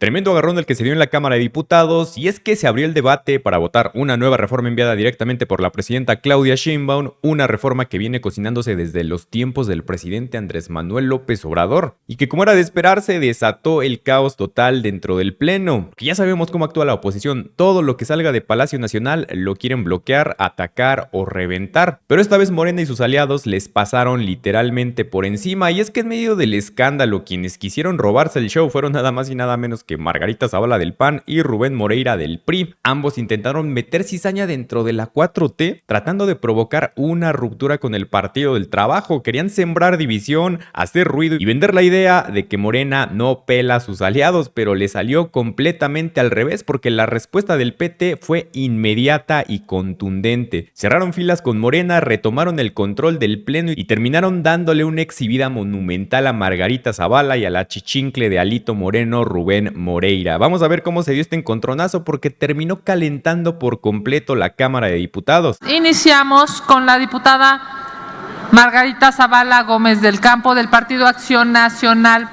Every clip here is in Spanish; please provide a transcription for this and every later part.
Tremendo agarrón del que se dio en la Cámara de Diputados, y es que se abrió el debate para votar una nueva reforma enviada directamente por la presidenta Claudia Sheinbaum, una reforma que viene cocinándose desde los tiempos del presidente Andrés Manuel López Obrador, y que, como era de esperarse, desató el caos total dentro del Pleno. Porque ya sabemos cómo actúa la oposición: todo lo que salga de Palacio Nacional lo quieren bloquear, atacar o reventar. Pero esta vez Morena y sus aliados les pasaron literalmente por encima, y es que en medio del escándalo, quienes quisieron robarse el show fueron nada más y nada menos que Margarita Zavala del PAN y Rubén Moreira del PRI. Ambos intentaron meter cizaña dentro de la 4T, tratando de provocar una ruptura con el Partido del Trabajo. Querían sembrar división, hacer ruido y vender la idea de que Morena no pela a sus aliados, pero le salió completamente al revés, porque la respuesta del PT fue inmediata y contundente. Cerraron filas con Morena, retomaron el control del Pleno y terminaron dándole una exhibida monumental a Margarita Zavala y a la chichincle de Alito Moreno, Rubén Moreira. Vamos a ver cómo se dio este encontronazo, porque terminó calentando por completo la Cámara de Diputados. Iniciamos con la diputada Margarita Zavala Gómez del Campo, del Partido Acción Nacional.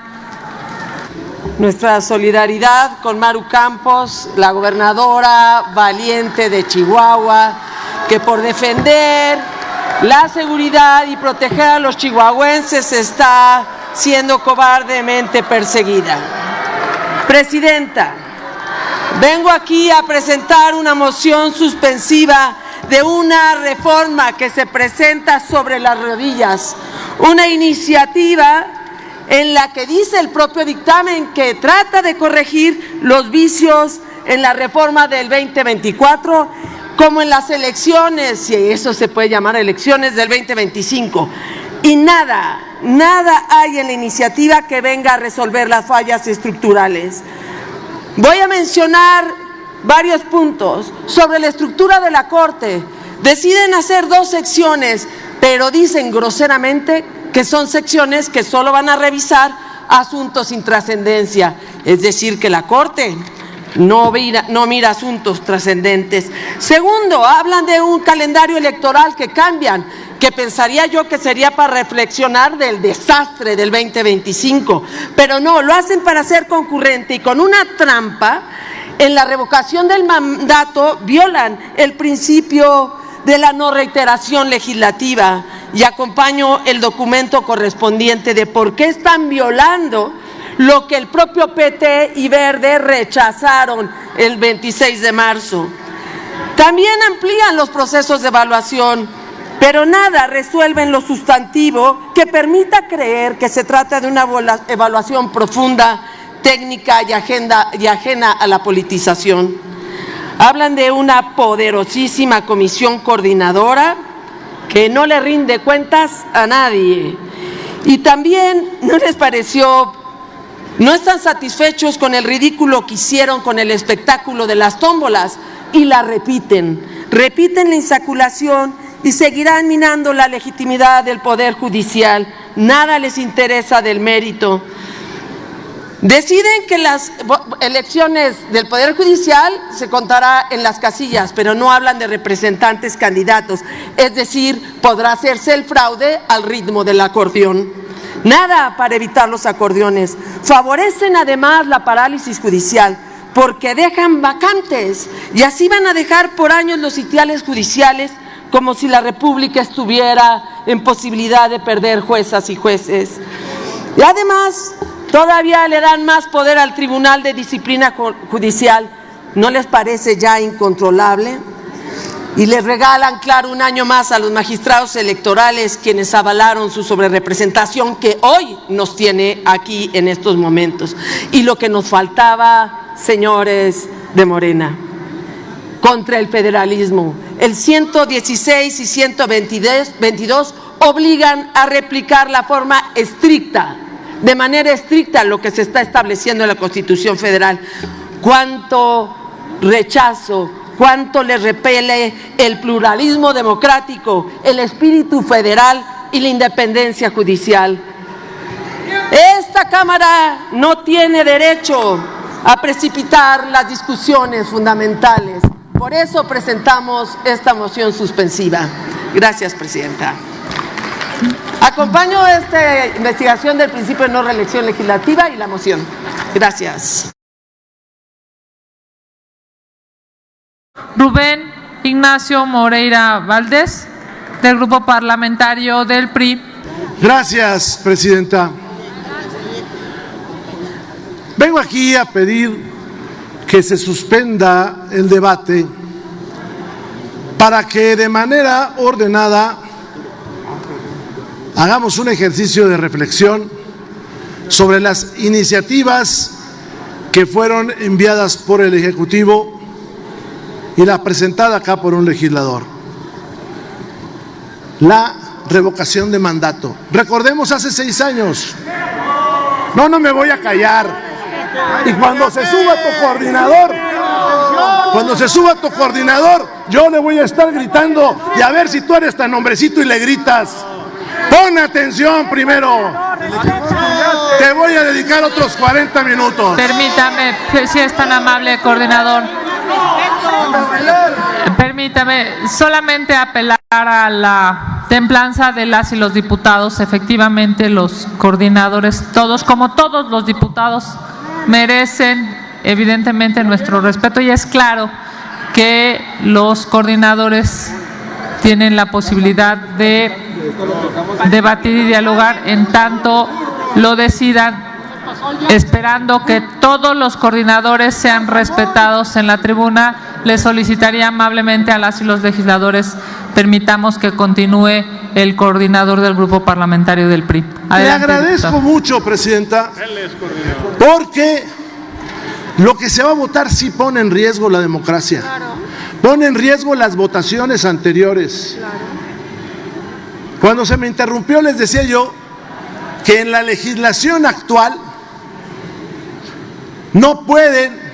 Nuestra solidaridad con Maru Campos, la gobernadora valiente de Chihuahua, que por defender la seguridad y proteger a los chihuahuenses está siendo cobardemente perseguida. Presidenta, vengo aquí a presentar una moción suspensiva de una reforma que se presenta sobre las rodillas, una iniciativa en la que dice el propio dictamen que trata de corregir los vicios en la reforma del 2024, como en las elecciones, si eso se puede llamar elecciones, del 2025. Y nada hay en la iniciativa que venga a resolver las fallas estructurales. Voy a mencionar varios puntos sobre la estructura de la Corte. Deciden hacer 2 secciones, pero dicen groseramente que son secciones que solo van a revisar asuntos sin trascendencia. Es decir, que la Corte no mira asuntos trascendentes. Segundo, hablan de un calendario electoral que cambian, que pensaría yo que sería para reflexionar del desastre del 2025, pero no, lo hacen para ser concurrente, y con una trampa en la revocación del mandato violan el principio de la no reiteración legislativa, y acompaño el documento correspondiente de por qué están violando lo que el propio PT y Verde rechazaron el 26 de marzo. También amplían los procesos de evaluación, pero nada resuelven lo sustantivo que permita creer que se trata de una evaluación profunda, técnica y ajena a la politización. Hablan de una poderosísima comisión coordinadora que no le rinde cuentas a nadie. Y también no están satisfechos con el ridículo que hicieron con el espectáculo de las tómbolas y la repiten la insaculación y seguirán minando la legitimidad del Poder Judicial. Nada les interesa del mérito. Deciden que las elecciones del Poder Judicial se contará en las casillas, pero no hablan de representantes candidatos, es decir, podrá hacerse el fraude al ritmo del acordeón. Nada para evitar los acordeones. Favorecen además la parálisis judicial, porque dejan vacantes, y así van a dejar por años los sitiales judiciales, como si la República estuviera en posibilidad de perder juezas y jueces. Y además todavía le dan más poder al Tribunal de Disciplina Judicial. ¿No les parece ya incontrolable? Y les regalan, claro, un año más a los magistrados electorales, quienes avalaron su sobrerepresentación que hoy nos tiene aquí en estos momentos. Y lo que nos faltaba, señores de Morena, contra el federalismo. El 116 y 122 obligan a replicar la forma estricta, de manera estricta, lo que se está estableciendo en la Constitución Federal. Cuánto rechazo, cuánto le repele el pluralismo democrático, el espíritu federal y la independencia judicial. Esta Cámara no tiene derecho a precipitar las discusiones fundamentales. Por eso presentamos esta moción suspensiva. Gracias, Presidenta. Acompaño esta investigación del principio de no reelección legislativa y la moción. Gracias. Rubén Ignacio Moreira Valdés, del Grupo Parlamentario del PRI. Gracias, presidenta. Vengo aquí a pedir que se suspenda el debate para que de manera ordenada hagamos un ejercicio de reflexión sobre las iniciativas que fueron enviadas por el Ejecutivo y la presentada acá por un legislador. La revocación de mandato. Recordemos hace 6 años. No me voy a callar. Y cuando se suba tu coordinador, yo le voy a estar gritando y a ver si tú eres tan hombrecito y le gritas. Pon atención primero. Te voy a dedicar otros 40 minutos. Permítame, si es tan amable, coordinador. Permítame solamente apelar a la templanza de las y los diputados. Efectivamente, los coordinadores, todos, como todos los diputados, merecen evidentemente nuestro respeto, y es claro que los coordinadores tienen la posibilidad de debatir y dialogar en tanto lo decidan, esperando que todos los coordinadores sean respetados en la tribuna. Le solicitaría amablemente a las y los legisladores permitamos que continúe el coordinador del Grupo Parlamentario del PRI. Adelante, le agradezco diputado. mucho, presidenta, porque lo que se va a votar sí pone en riesgo la democracia, pone en riesgo las votaciones anteriores. Cuando se me interrumpió les decía yo que en la legislación actual no pueden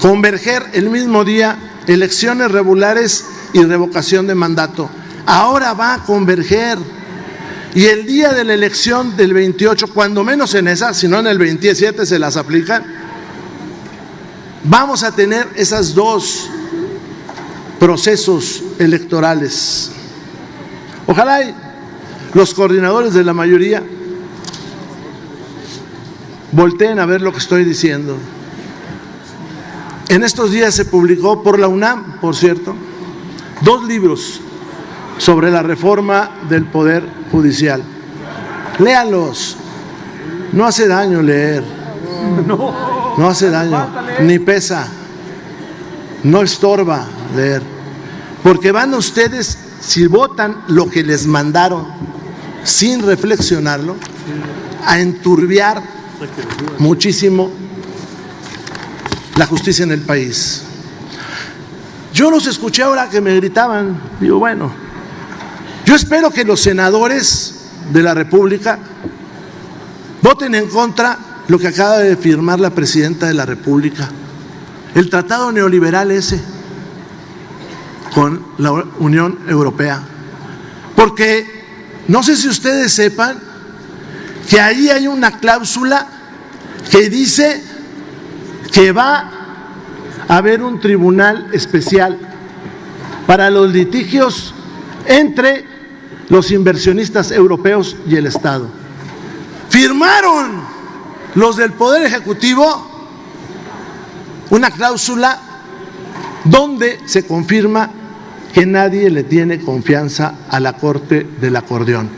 converger el mismo día elecciones regulares y revocación de mandato. Ahora va a converger, y el día de la elección del 28, cuando menos en esa, si no en el 27 se las aplican, vamos a tener esos 2 procesos electorales. Ojalá los coordinadores de la mayoría volteen a ver lo que estoy diciendo. En estos días se publicó por la UNAM, por cierto, 2 libros sobre la reforma del Poder Judicial. Léanlos. No hace daño leer. No hace daño, ni pesa. No estorba leer. Porque van ustedes, si votan lo que les mandaron sin reflexionarlo, a enturbiar muchísimo la justicia en el país. Yo los escuché ahora que me gritaban. Digo, bueno, yo espero que los senadores de la República voten en contra lo que acaba de firmar la presidenta de la República, el tratado neoliberal ese con la Unión Europea. Porque no sé si ustedes sepan que ahí hay una cláusula que dice que va a haber un tribunal especial para los litigios entre los inversionistas europeos y el Estado. Firmaron los del Poder Ejecutivo una cláusula donde se confirma que nadie le tiene confianza a la Corte del Acordeón.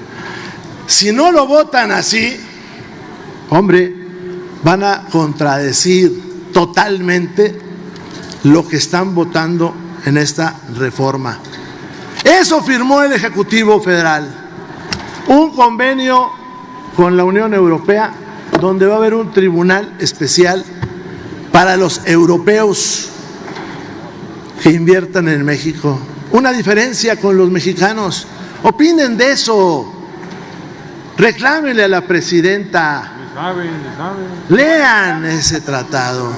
Si no lo votan así, hombre, van a contradecir totalmente lo que están votando en esta reforma. Eso firmó el Ejecutivo Federal, un convenio con la Unión Europea donde va a haber un tribunal especial para los europeos que inviertan en México. Una diferencia con los mexicanos. Opinen de eso. Reclámenle a la presidenta. Lean ese tratado.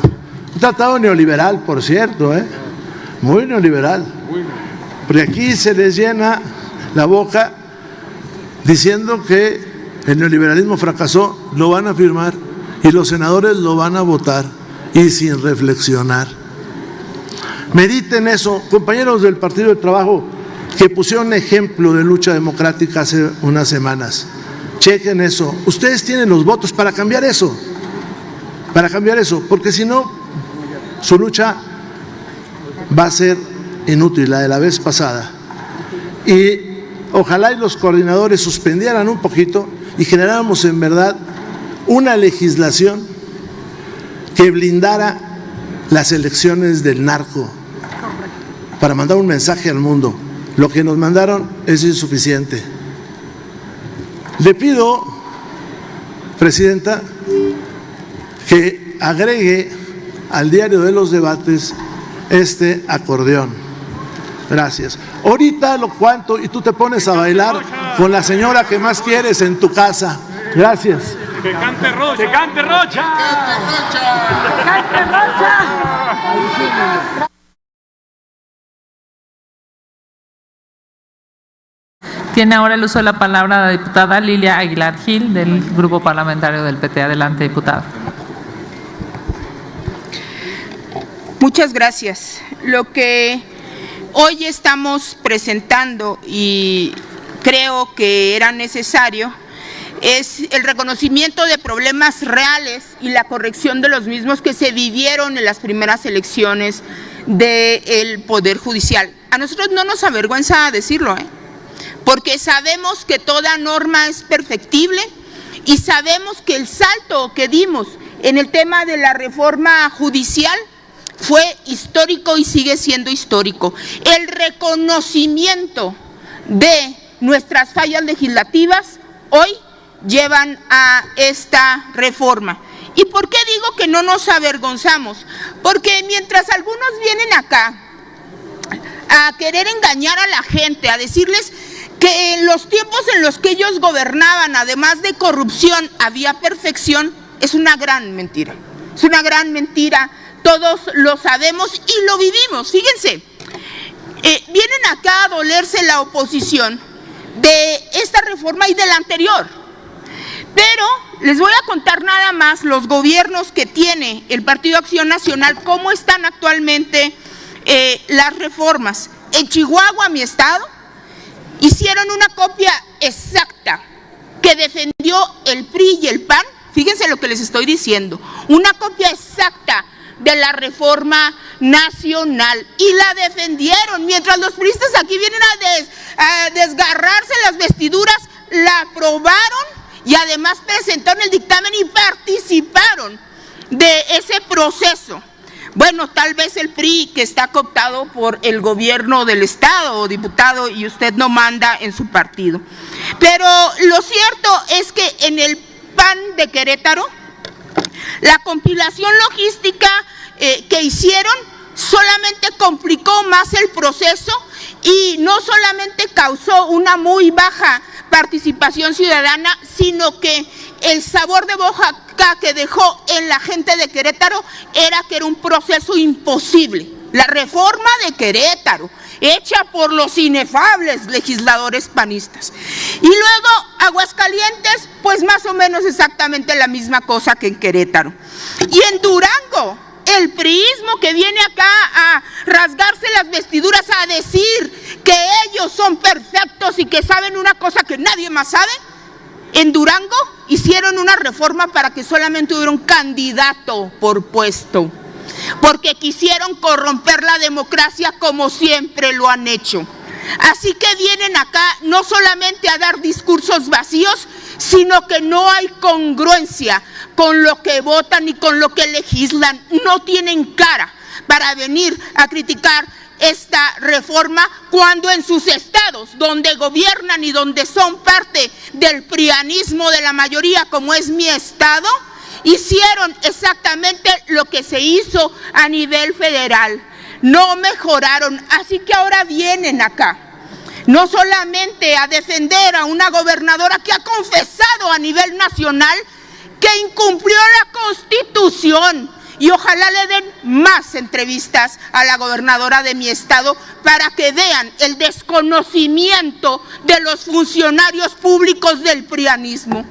Un tratado neoliberal, por cierto, muy neoliberal. Porque aquí se les llena la boca diciendo que el neoliberalismo fracasó, lo van a firmar y los senadores lo van a votar, y sin reflexionar. Mediten eso, compañeros del Partido del Trabajo que pusieron ejemplo de lucha democrática hace unas semanas. Chequen eso. Ustedes tienen los votos para cambiar eso, porque si no, su lucha va a ser inútil, la de la vez pasada. Y ojalá y los coordinadores suspendieran un poquito y generáramos en verdad una legislación que blindara las elecciones del narco para mandar un mensaje al mundo. Lo que nos mandaron es insuficiente. Le pido, Presidenta, que agregue al diario de los debates este acordeón. Gracias. Ahorita lo cuento y tú te pones a bailar con la señora que más quieres en tu casa. Gracias. ¡Que cante Rocha! ¡Que cante Rocha! ¡Que cante Rocha! Tiene ahora el uso de la palabra la diputada Lilia Aguilar Gil, del Grupo Parlamentario del PT. Adelante, diputada. Muchas gracias. Lo que hoy estamos presentando, y creo que era necesario, es el reconocimiento de problemas reales y la corrección de los mismos que se vivieron en las primeras elecciones del Poder Judicial. A nosotros no nos avergüenza decirlo, porque sabemos que toda norma es perfectible y sabemos que el salto que dimos en el tema de la reforma judicial fue histórico y sigue siendo histórico. El reconocimiento de nuestras fallas legislativas hoy llevan a esta reforma. ¿Y por qué digo que no nos avergonzamos? Porque mientras algunos vienen acá a querer engañar a la gente, a decirles que en los tiempos en los que ellos gobernaban, además de corrupción, había perfección, es una gran mentira. Es una gran mentira, todos lo sabemos y lo vivimos. Fíjense, vienen acá a dolerse la oposición de esta reforma y de la anterior. Pero les voy a contar nada más los gobiernos que tiene el Partido Acción Nacional, cómo están actualmente las reformas. En Chihuahua, mi estado, hicieron una copia exacta que defendió el PRI y el PAN. Fíjense lo que les estoy diciendo, una copia exacta de la reforma nacional y la defendieron, mientras los priistas aquí vienen a desgarrarse las vestiduras, la aprobaron y además presentaron el dictamen y participaron de ese proceso. Bueno, tal vez el PRI, que está cooptado por el gobierno del estado, o diputado, y usted no manda en su partido. Pero lo cierto es que en el PAN de Querétaro, la compilación logística que hicieron solamente complicó más el proceso y no solamente causó una muy baja participación ciudadana, sino que el sabor de boca que dejó en la gente de Querétaro era que era un proceso imposible. La reforma de Querétaro, hecha por los inefables legisladores panistas. Y luego Aguascalientes, pues más o menos exactamente la misma cosa que en Querétaro. Y en Durango, el priismo que viene acá a rasgarse las vestiduras, a decir que ellos son perfectos y que saben una cosa que nadie más sabe. En Durango hicieron una reforma para que solamente hubiera un candidato por puesto, porque quisieron corromper la democracia como siempre lo han hecho. Así que vienen acá no solamente a dar discursos vacíos, sino que no hay congruencia con lo que votan y con lo que legislan. No tienen cara para venir a criticar esta reforma cuando en sus estados, donde gobiernan y donde son parte del prianismo de la mayoría, como es mi estado, hicieron exactamente lo que se hizo a nivel federal. No mejoraron, así que ahora vienen acá, no solamente a defender a una gobernadora que ha confesado a nivel nacional que incumplió la Constitución, y ojalá le den más entrevistas a la gobernadora de mi estado para que vean el desconocimiento de los funcionarios públicos del prianismo.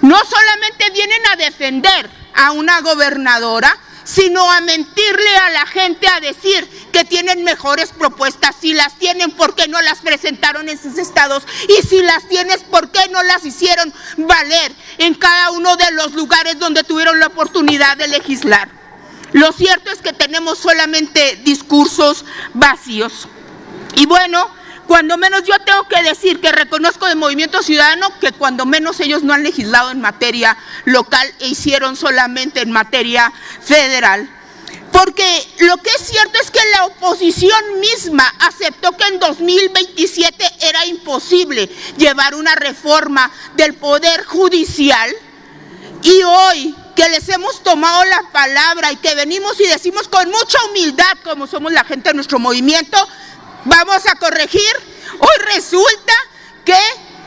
No solamente vienen a defender a una gobernadora, sino a mentirle a la gente, a decir que tienen mejores propuestas. Si las tienen, ¿por qué no las presentaron en sus estados? Y si las tienes, ¿por qué no las hicieron valer en cada uno de los lugares donde tuvieron la oportunidad de legislar? Lo cierto es que tenemos solamente discursos vacíos. Y bueno, cuando menos yo tengo que decir que reconozco de Movimiento Ciudadano que cuando menos ellos no han legislado en materia local e hicieron solamente en materia federal. Porque lo que es cierto es que la oposición misma aceptó que en 2027 era imposible llevar una reforma del Poder Judicial, y hoy que les hemos tomado la palabra y que venimos y decimos con mucha humildad, como somos la gente de nuestro movimiento, vamos a corregir, hoy resulta que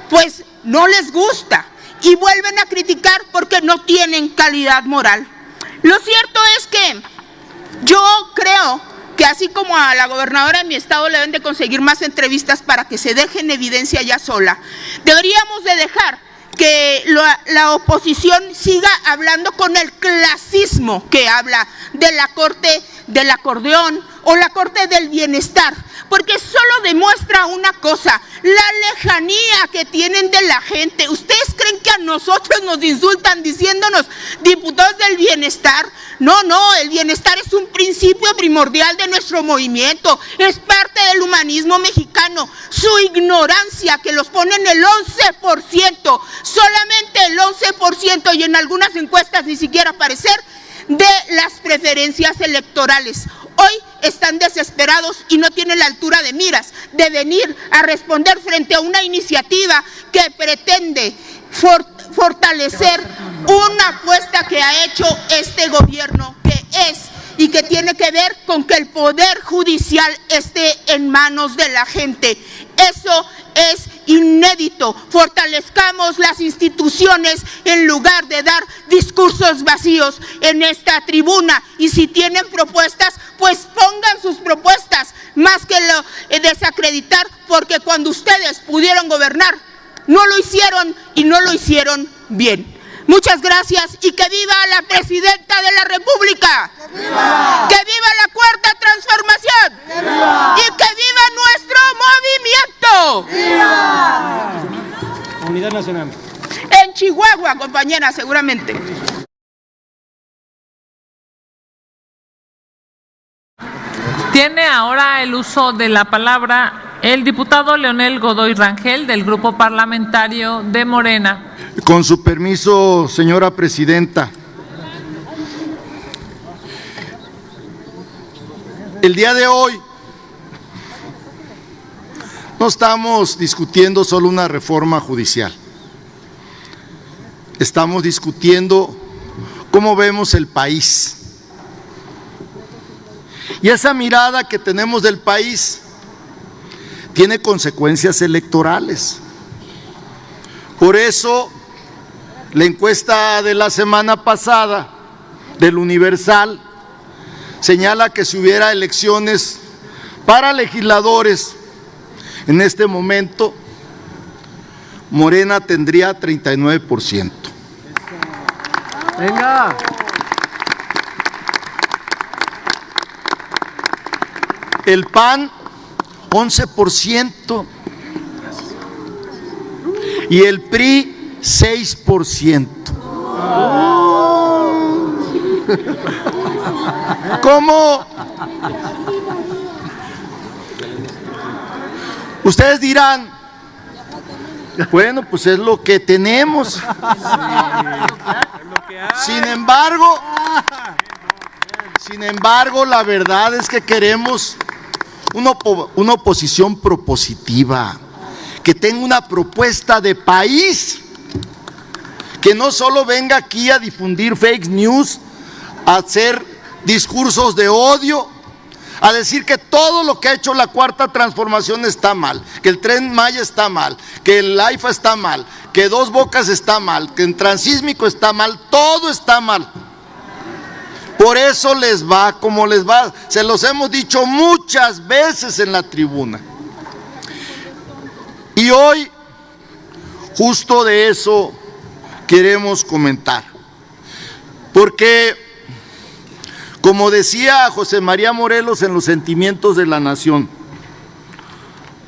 pues no les gusta y vuelven a criticar porque no tienen calidad moral. Lo cierto es que yo creo que así como a la gobernadora de mi estado le deben de conseguir más entrevistas para que se deje en evidencia ella sola, deberíamos de dejar que la oposición siga hablando con el clasismo que habla de la Corte del Acordeón o la Corte del Bienestar, porque solo demuestra una cosa, la lejanía que tienen de la gente. ¿Ustedes creen que a nosotros nos insultan diciéndonos diputados del bienestar? No, el bienestar es un principio primordial de nuestro movimiento, es parte del humanismo mexicano. Su ignorancia que los pone en el 11%, solamente el 11%, y en algunas encuestas ni siquiera aparecer, de las preferencias electorales. Hoy están desesperados y no tienen la altura de miras de venir a responder frente a una iniciativa que pretende fortalecer una apuesta que ha hecho este gobierno, que es y que tiene que ver con que el Poder Judicial esté en manos de la gente. Eso es inédito. Fortalezcamos las instituciones en lugar de dar discursos vacíos en esta tribuna. Y si tienen propuestas, pues pongan sus propuestas, más que desacreditar, porque cuando ustedes pudieron gobernar, no lo hicieron y no lo hicieron bien. Muchas gracias y que viva la Presidenta de la República. ¡Que viva! ¡Que viva la Cuarta Transformación! ¡Que viva! ¡Y que viva nuestro movimiento! ¡Viva! Unidad Nacional. En Chihuahua, compañera, seguramente. Tiene ahora el uso de la palabra el diputado Leonel Godoy Rangel, del Grupo Parlamentario de Morena. Con su permiso, señora presidenta. El día de hoy no estamos discutiendo solo una reforma judicial. Estamos discutiendo cómo vemos el país. Y esa mirada que tenemos del país tiene consecuencias electorales. Por eso, la encuesta de la semana pasada del Universal señala que si hubiera elecciones para legisladores en este momento, Morena tendría 39%. Venga. El PAN, 11%. Y el PRI, 6%. ¿Cómo? Ustedes dirán, bueno, pues es lo que tenemos. Sin embargo, la verdad es que queremos una oposición propositiva, que tenga una propuesta de país, que no solo venga aquí a difundir fake news, a hacer discursos de odio, a decir que todo lo que ha hecho la Cuarta Transformación está mal, que el Tren Maya está mal, que el AIFA está mal, que Dos Bocas está mal, que el Transísmico está mal, todo está mal. Por eso les va como les va, se los hemos dicho muchas veces en la tribuna. Y hoy, justo de eso queremos comentar, porque, como decía José María Morelos en Los Sentimientos de la Nación,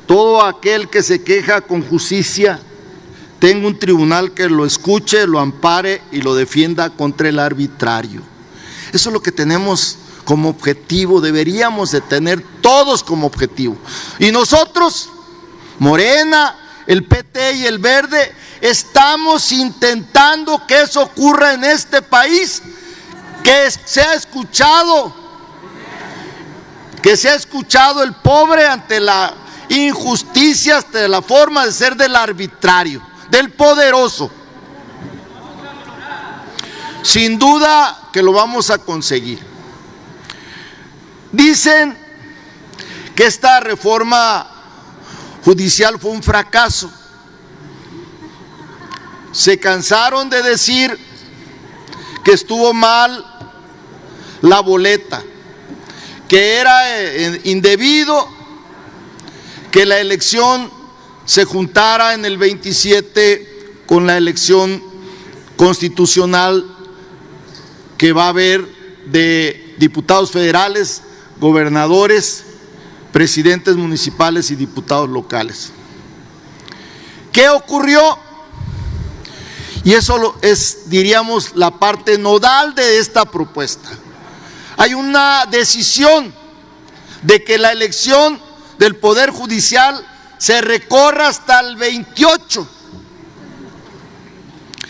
todo aquel que se queja con justicia, tenga un tribunal que lo escuche, lo ampare y lo defienda contra el arbitrario. Eso es lo que tenemos como objetivo, deberíamos de tener todos como objetivo. Y nosotros, Morena, el PT y el Verde, estamos intentando que eso ocurra en este país, que sea escuchado el pobre ante la injusticia, ante la forma de ser del arbitrario, del poderoso. Sin duda que lo vamos a conseguir. Dicen que esta reforma judicial fue un fracaso. Se cansaron de decir que estuvo mal la boleta, que era indebido que la elección se juntara en el 27 con la elección constitucional que va a haber de diputados federales, gobernadores, presidentes municipales y diputados locales. ¿Qué ocurrió? Y eso es, diríamos, la parte nodal de esta propuesta. Hay una decisión de que la elección del Poder Judicial se recorra hasta el 28.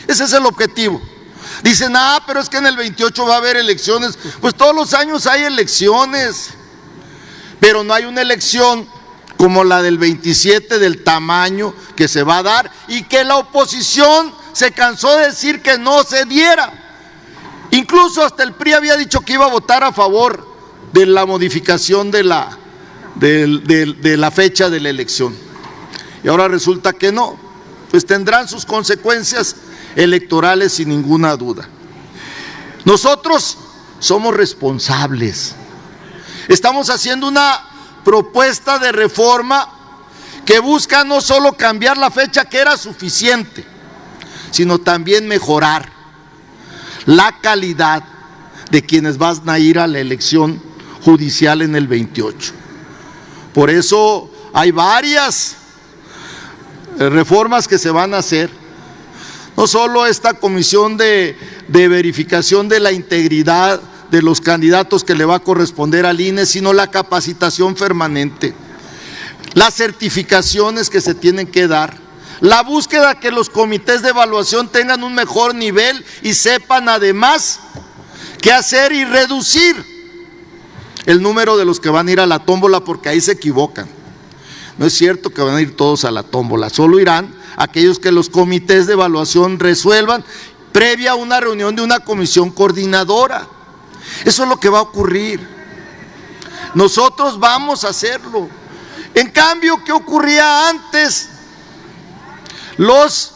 Ese es el objetivo. Dicen, pero es que en el 28 va a haber elecciones. Pues todos los años hay elecciones, pero no hay una elección como la del 27 del tamaño que se va a dar y que la oposición se cansó de decir que no se diera. Incluso hasta el PRI había dicho que iba a votar a favor de la modificación de la fecha de la elección. Y ahora resulta que no. Pues tendrán sus consecuencias electorales sin ninguna duda. Nosotros somos responsables. Estamos haciendo una propuesta de reforma que busca no solo cambiar la fecha, que era suficiente, sino también mejorar la calidad de quienes van a ir a la elección judicial en el 28. Por eso hay varias reformas que se van a hacer. No solo esta comisión de verificación de la integridad de los candidatos que le va a corresponder al INE, sino la capacitación permanente, las certificaciones que se tienen que dar, la búsqueda que los comités de evaluación tengan un mejor nivel y sepan además qué hacer y reducir el número de los que van a ir a la tómbola, porque ahí se equivocan. No es cierto que van a ir todos a la tómbola, solo irán aquellos que los comités de evaluación resuelvan previa a una reunión de una comisión coordinadora. Eso es lo que va a ocurrir. Nosotros vamos a hacerlo. En cambio, ¿qué ocurría antes? Los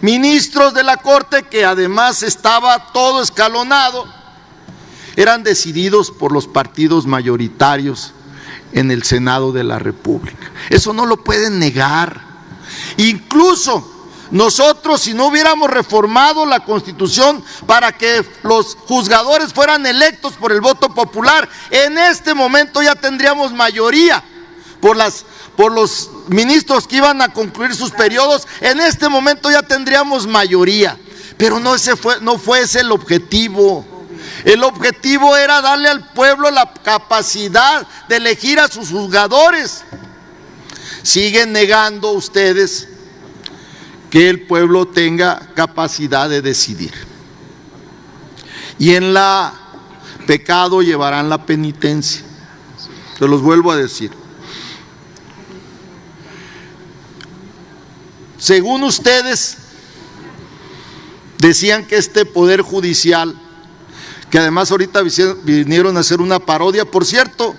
ministros de la Corte, que además estaba todo escalonado, eran decididos por los partidos mayoritarios en el Senado de la República. Eso no lo pueden negar. Incluso nosotros, si no hubiéramos reformado la Constitución para que los juzgadores fueran electos por el voto popular, en este momento ya tendríamos mayoría por los ministros que iban a concluir sus periodos. En este momento ya tendríamos mayoría, pero no fue ese el objetivo. El objetivo era darle al pueblo la capacidad de elegir a sus juzgadores. Siguen negando ustedes que el pueblo tenga capacidad de decidir. Y en la pecado llevarán la penitencia. Se los vuelvo a decir. Según ustedes, decían que este Poder Judicial, que además ahorita vinieron a hacer una parodia, por cierto,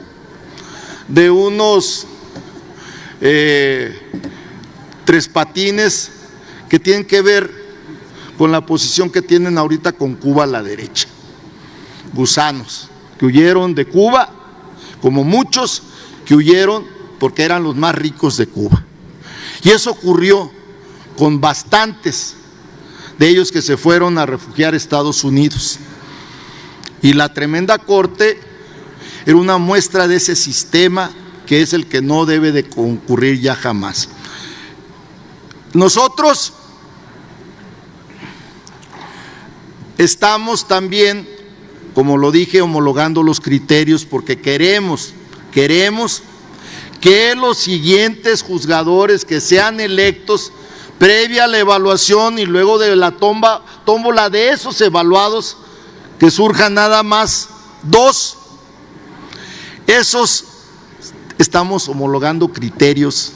de unos tres patines que tienen que ver con la posición que tienen ahorita con Cuba a la derecha. Gusanos que huyeron de Cuba, como muchos que huyeron porque eran los más ricos de Cuba. Y eso ocurrió con bastantes de ellos que se fueron a refugiar a Estados Unidos. Y la tremenda Corte era una muestra de ese sistema que es el que no debe de concurrir ya jamás. Nosotros estamos también, como lo dije, homologando los criterios porque queremos que los siguientes juzgadores que sean electos, previa a la evaluación y luego de la tómbola de esos evaluados, que surjan nada más 2. Esos estamos homologando criterios,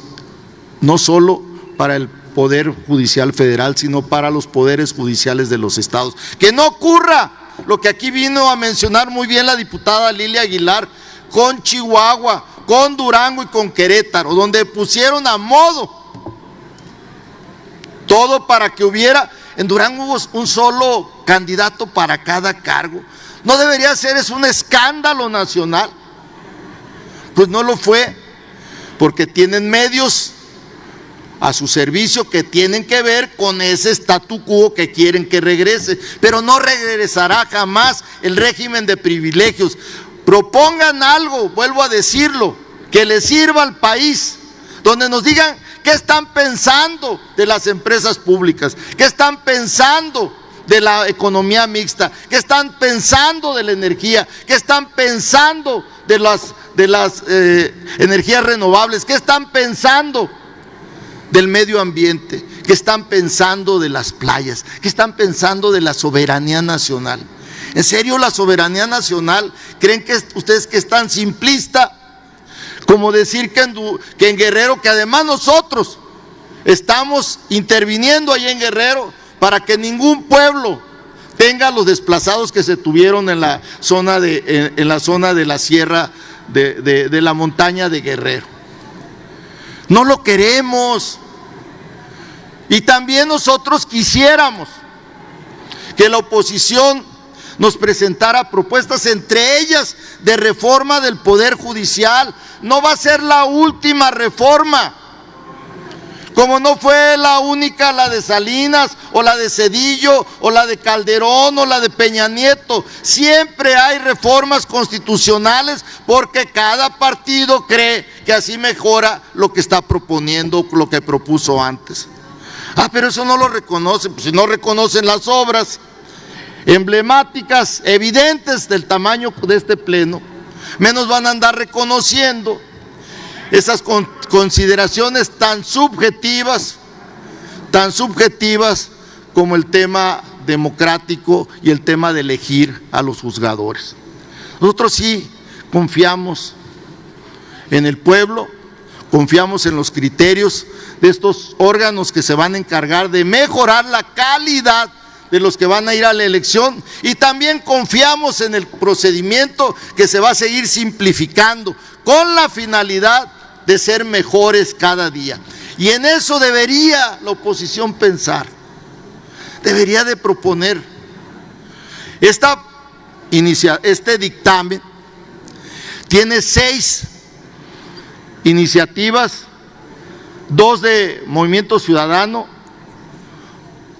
no solo para el Poder Judicial Federal, sino para los poderes judiciales de los estados. Que no ocurra lo que aquí vino a mencionar muy bien la diputada Lilia Aguilar, con Chihuahua, con Durango y con Querétaro, donde pusieron a modo todo para que hubiera, en Durango hubo un solo candidato para cada cargo. ¿No debería ser eso un escándalo nacional? Pues no lo fue, porque tienen medios a su servicio que tienen que ver con ese statu quo que quieren que regrese, pero no regresará jamás el régimen de privilegios. Propongan algo, vuelvo a decirlo, que le sirva al país, donde nos digan qué están pensando de las empresas públicas, qué están pensando de la economía mixta, qué están pensando de la energía, qué están pensando de las energías renovables, qué están pensando del medio ambiente, qué están pensando de las playas, qué están pensando de la soberanía nacional. ¿En serio la soberanía nacional? ¿Creen que ustedes que es tan simplista como decir que en Guerrero, que además nosotros estamos interviniendo ahí en Guerrero para que ningún pueblo tenga los desplazados que se tuvieron en la zona de la sierra de la montaña de Guerrero? No lo queremos. Y también nosotros quisiéramos que la oposición nos presentara propuestas, entre ellas de reforma del Poder Judicial. No va a ser la última reforma, como no fue la única la de Salinas, o la de Zedillo, o la de Calderón, o la de Peña Nieto. Siempre hay reformas constitucionales porque cada partido cree que así mejora lo que está proponiendo, lo que propuso antes. Pero eso no lo reconocen. Pues si no reconocen las obras emblemáticas, evidentes del tamaño de este pleno, menos van a andar reconociendo esas consideraciones tan subjetivas como el tema democrático y el tema de elegir a los juzgadores. Nosotros sí confiamos en el pueblo, confiamos en los criterios de estos órganos que se van a encargar de mejorar la calidad de los que van a ir a la elección, y también confiamos en el procedimiento que se va a seguir simplificando con la finalidad de ser mejores cada día. Y en eso debería la oposición pensar, debería de proponer. Este dictamen tiene 6 iniciativas, 2 de Movimiento Ciudadano,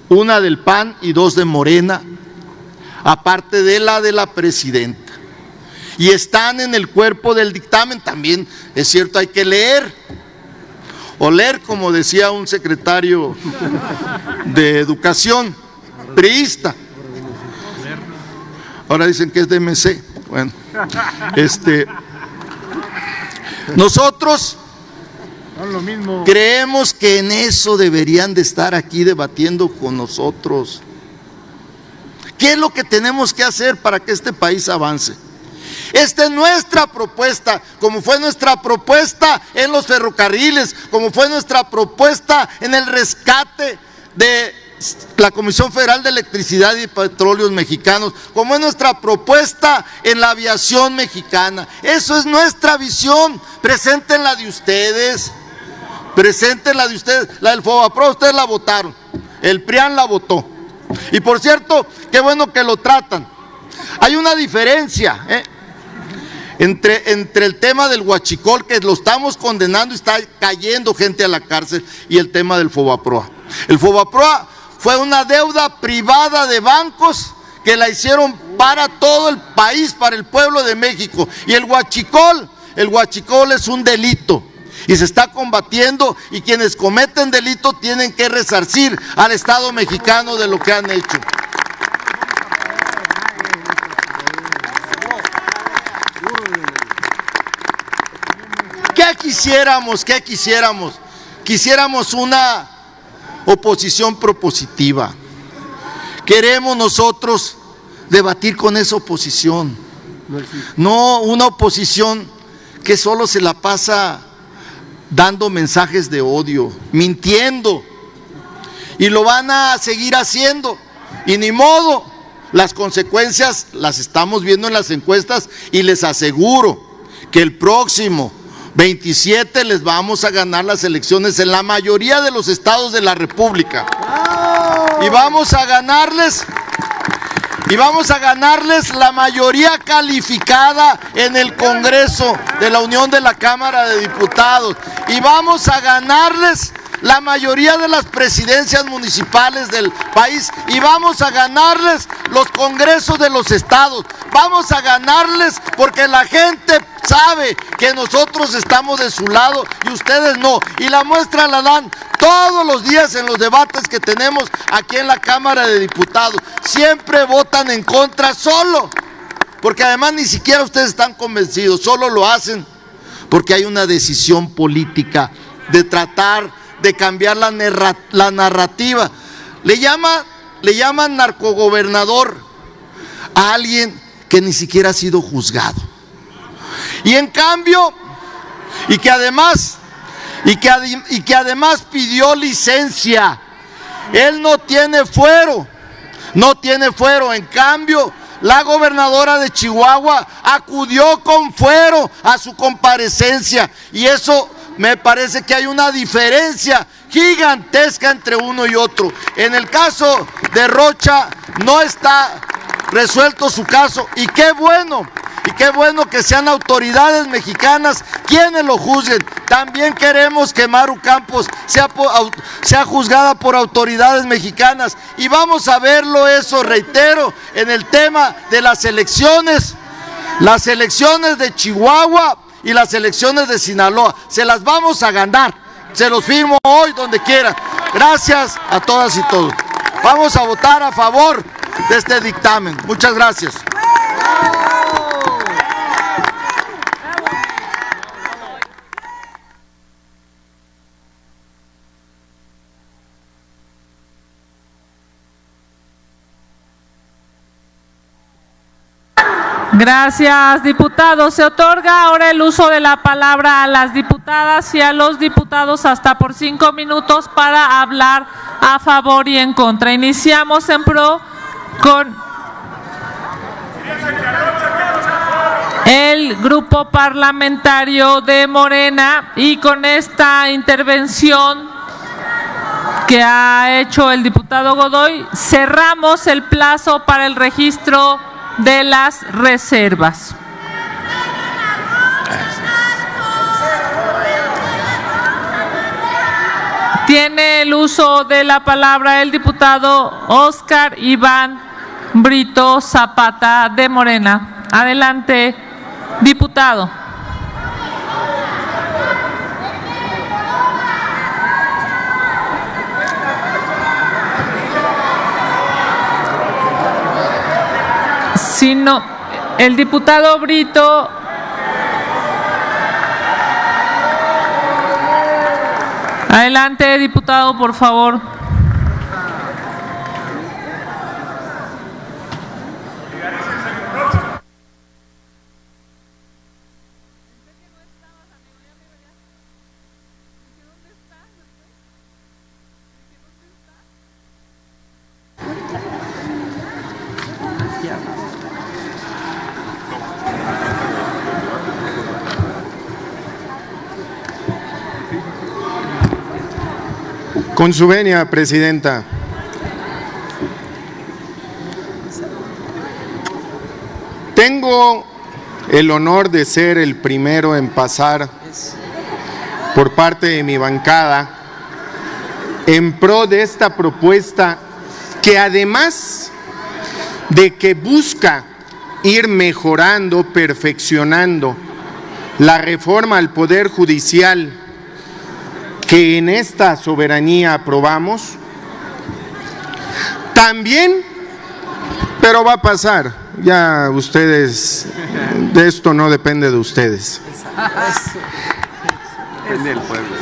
1 del PAN y 2 de Morena, aparte de la presidenta. Y están en el cuerpo del dictamen. También es cierto, hay que leer, o leer, como decía un secretario de Educación priista. Ahora dicen que es de MC. Bueno, nosotros creemos que en eso deberían de estar aquí debatiendo con nosotros. ¿Qué es lo que tenemos que hacer para que este país avance? Esta es nuestra propuesta, como fue nuestra propuesta en los ferrocarriles, como fue nuestra propuesta en el rescate de la Comisión Federal de Electricidad y Petróleos Mexicanos, como es nuestra propuesta en la aviación mexicana. Eso es nuestra visión. Presenten la de ustedes. La del FOBAPROA ustedes la votaron, el PRIAN la votó. Y por cierto, qué bueno que lo tratan. Hay una diferencia entre el tema del huachicol, que lo estamos condenando y está cayendo gente a la cárcel, y el tema del FOBAPROA. El FOBAPROA fue una deuda privada de bancos que la hicieron para todo el país, para el pueblo de México. Y el huachicol es un delito y se está combatiendo, y quienes cometen delito tienen que resarcir al Estado mexicano de lo que han hecho. ¿Qué quisiéramos? Quisiéramos una oposición propositiva. Queremos nosotros debatir con esa oposición, no una oposición que solo se la pasa dando mensajes de odio, mintiendo, y lo van a seguir haciendo, y ni modo, las consecuencias las estamos viendo en las encuestas, y les aseguro que el próximo 27 les vamos a ganar las elecciones en la mayoría de los estados de la República, y vamos a ganarles la mayoría calificada en el Congreso de la Unión de la Cámara de Diputados, y vamos a ganarles la mayoría de las presidencias municipales del país, y vamos a ganarles los congresos de los estados, vamos a ganarles porque la gente sabe que nosotros estamos de su lado y ustedes no, y la muestra la dan todos los días en los debates que tenemos aquí en la Cámara de Diputados. Siempre votan en contra solo, porque además ni siquiera ustedes están convencidos, solo lo hacen porque hay una decisión política de tratar de cambiar la narrativa. Le llaman narcogobernador a alguien que ni siquiera ha sido juzgado. Y en cambio, y que además pidió licencia. Él no tiene fuero. En cambio, la gobernadora de Chihuahua acudió con fuero a su comparecencia, y eso me parece que hay una diferencia gigantesca entre uno y otro. En el caso de Rocha no está resuelto su caso, y qué bueno que sean autoridades mexicanas quienes lo juzguen. También queremos que Maru Campos sea juzgada por autoridades mexicanas, y vamos a verlo eso, reitero, en el tema de las elecciones de Chihuahua y las elecciones de Sinaloa. Se las vamos a ganar, se los firmo hoy donde quiera. Gracias a todas y todos. Vamos a votar a favor de este dictamen. Muchas gracias. Gracias, diputado. Se otorga ahora el uso de la palabra a las diputadas y a los diputados hasta por 5 minutos para hablar a favor y en contra. Iniciamos en pro con el grupo parlamentario de Morena, y con esta intervención que ha hecho el diputado Godoy, cerramos el plazo para el registro de las reservas. Tiene el uso de la palabra el diputado Óscar Iván Brito Zapata de Morena. Adelante, diputado. Sino el diputado Brito. Adelante, diputado, por favor. Con su venia, presidenta. Tengo el honor de ser el primero en pasar por parte de mi bancada en pro de esta propuesta que, además de que busca ir mejorando, perfeccionando la reforma al Poder Judicial que en esta soberanía aprobamos, también, pero va a pasar, ya ustedes, de esto no depende de ustedes.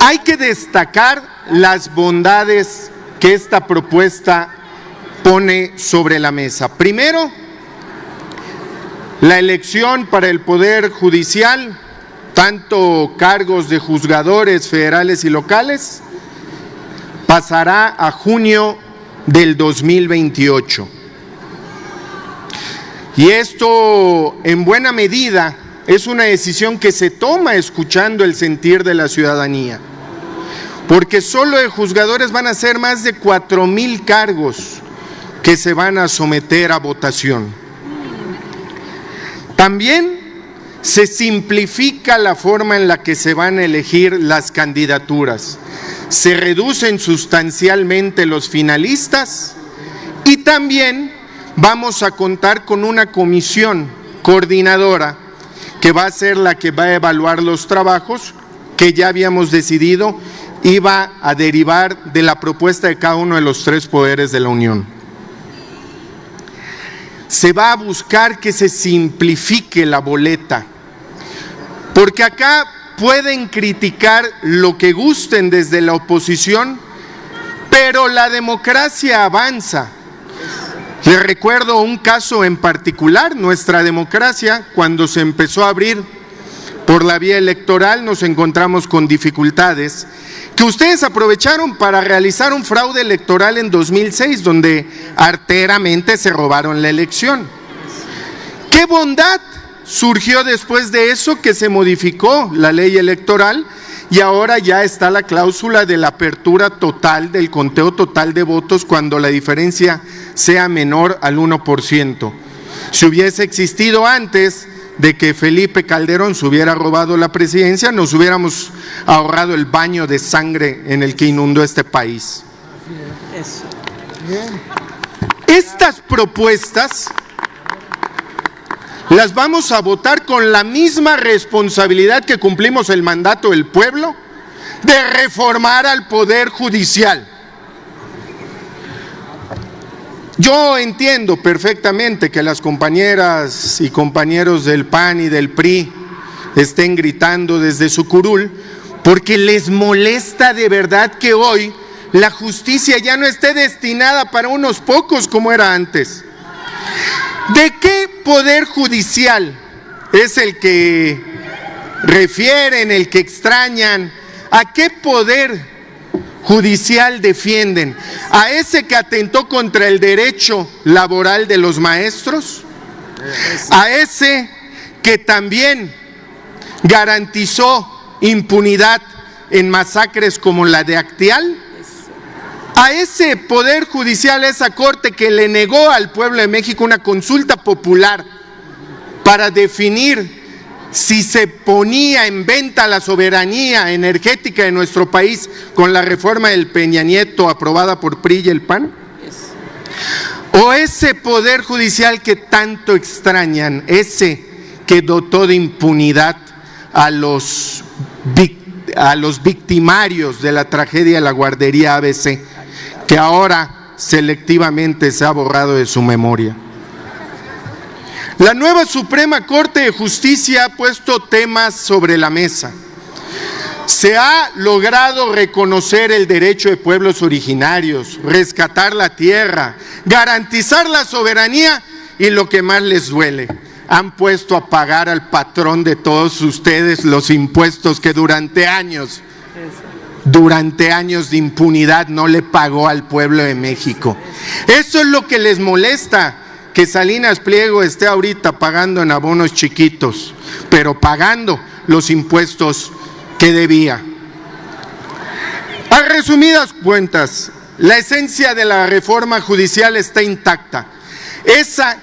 Hay que destacar las bondades que esta propuesta pone sobre la mesa. Primero, la elección para el Poder Judicial, tanto cargos de juzgadores federales y locales, pasará a junio del 2028. Y esto, en buena medida, es una decisión que se toma escuchando el sentir de la ciudadanía, porque solo de juzgadores van a ser más de 4,000 cargos que se van a someter a votación. También se simplifica la forma en la que se van a elegir las candidaturas, se reducen sustancialmente los finalistas y también vamos a contar con una comisión coordinadora que va a ser la que va a evaluar los trabajos que ya habíamos decidido iba a derivar de la propuesta de cada uno de los 3 poderes de la Unión. Se va a buscar que se simplifique la boleta, porque acá pueden criticar lo que gusten desde la oposición, pero la democracia avanza. Les recuerdo un caso en particular, nuestra democracia, cuando se empezó a abrir por la vía electoral, nos encontramos con dificultades que ustedes aprovecharon para realizar un fraude electoral en 2006, donde arteramente se robaron la elección. ¿Qué bondad surgió después de eso? Que se modificó la ley electoral y ahora ya está la cláusula de la apertura total, del conteo total de votos cuando la diferencia sea menor al 1%. Si hubiese existido antes de que Felipe Calderón se hubiera robado la presidencia, nos hubiéramos ahorrado el baño de sangre en el que inundó este país. Estas propuestas las vamos a votar con la misma responsabilidad que cumplimos el mandato del pueblo de reformar al Poder Judicial. Yo entiendo perfectamente que las compañeras y compañeros del PAN y del PRI estén gritando desde su curul, porque les molesta de verdad que hoy la justicia ya no esté destinada para unos pocos como era antes. ¿De qué poder judicial es el que refieren, el que extrañan? ¿A qué poder judicial defienden? ¿A ese que atentó contra el derecho laboral de los maestros? ¿A ese que también garantizó impunidad en masacres como la de Acteal? ¿A ese poder judicial, a esa corte que le negó al pueblo de México una consulta popular para definir si se ponía en venta la soberanía energética de nuestro país con la reforma del Peña Nieto aprobada por PRI y el PAN? ¿O ese poder judicial que tanto extrañan, ese que dotó de impunidad a los victimarios de la tragedia de la guardería ABC, que ahora selectivamente se ha borrado de su memoria? La nueva Suprema Corte de Justicia ha puesto temas sobre la mesa. Se ha logrado reconocer el derecho de pueblos originarios, rescatar la tierra, garantizar la soberanía y lo que más les duele, han puesto a pagar al patrón de todos ustedes los impuestos que durante años de impunidad no le pagó al pueblo de México. Eso es lo que les molesta, que Salinas Pliego esté ahorita pagando en abonos chiquitos, pero pagando los impuestos que debía. A resumidas cuentas, la esencia de la reforma judicial está intacta. Esa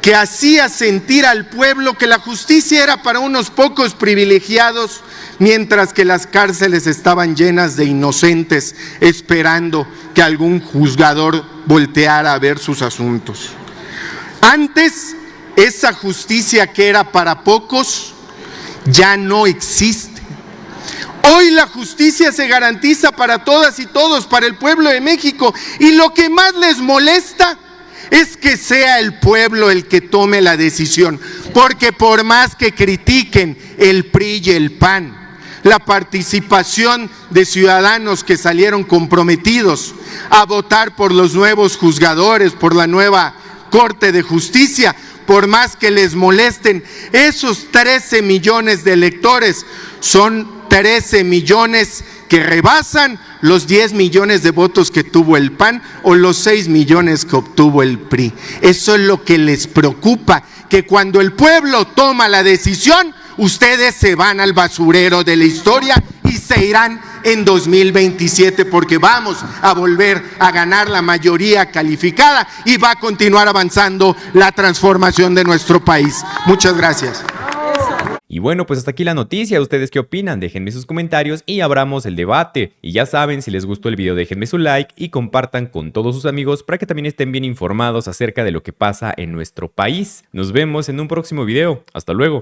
que hacía sentir al pueblo que la justicia era para unos pocos privilegiados, mientras que las cárceles estaban llenas de inocentes esperando que algún juzgador volteara a ver sus asuntos. Antes, esa justicia que era para pocos ya no existe. Hoy la justicia se garantiza para todas y todos, para el pueblo de México, y lo que más les molesta es que sea el pueblo el que tome la decisión, porque por más que critiquen el PRI y el PAN, la participación de ciudadanos que salieron comprometidos a votar por los nuevos juzgadores, por la nueva Corte de Justicia, por más que les molesten. Esos 13 millones de electores son 13 millones que rebasan los 10 millones de votos que tuvo el PAN o los 6 millones que obtuvo el PRI. Eso es lo que les preocupa, que cuando el pueblo toma la decisión, ustedes se van al basurero de la historia y se irán en 2027 porque vamos a volver a ganar la mayoría calificada y va a continuar avanzando la transformación de nuestro país. Muchas gracias. Y bueno, pues hasta aquí la noticia. ¿Ustedes qué opinan? Déjenme sus comentarios y abramos el debate. Y ya saben, si les gustó el video, déjenme su like y compartan con todos sus amigos para que también estén bien informados acerca de lo que pasa en nuestro país. Nos vemos en un próximo video. Hasta luego.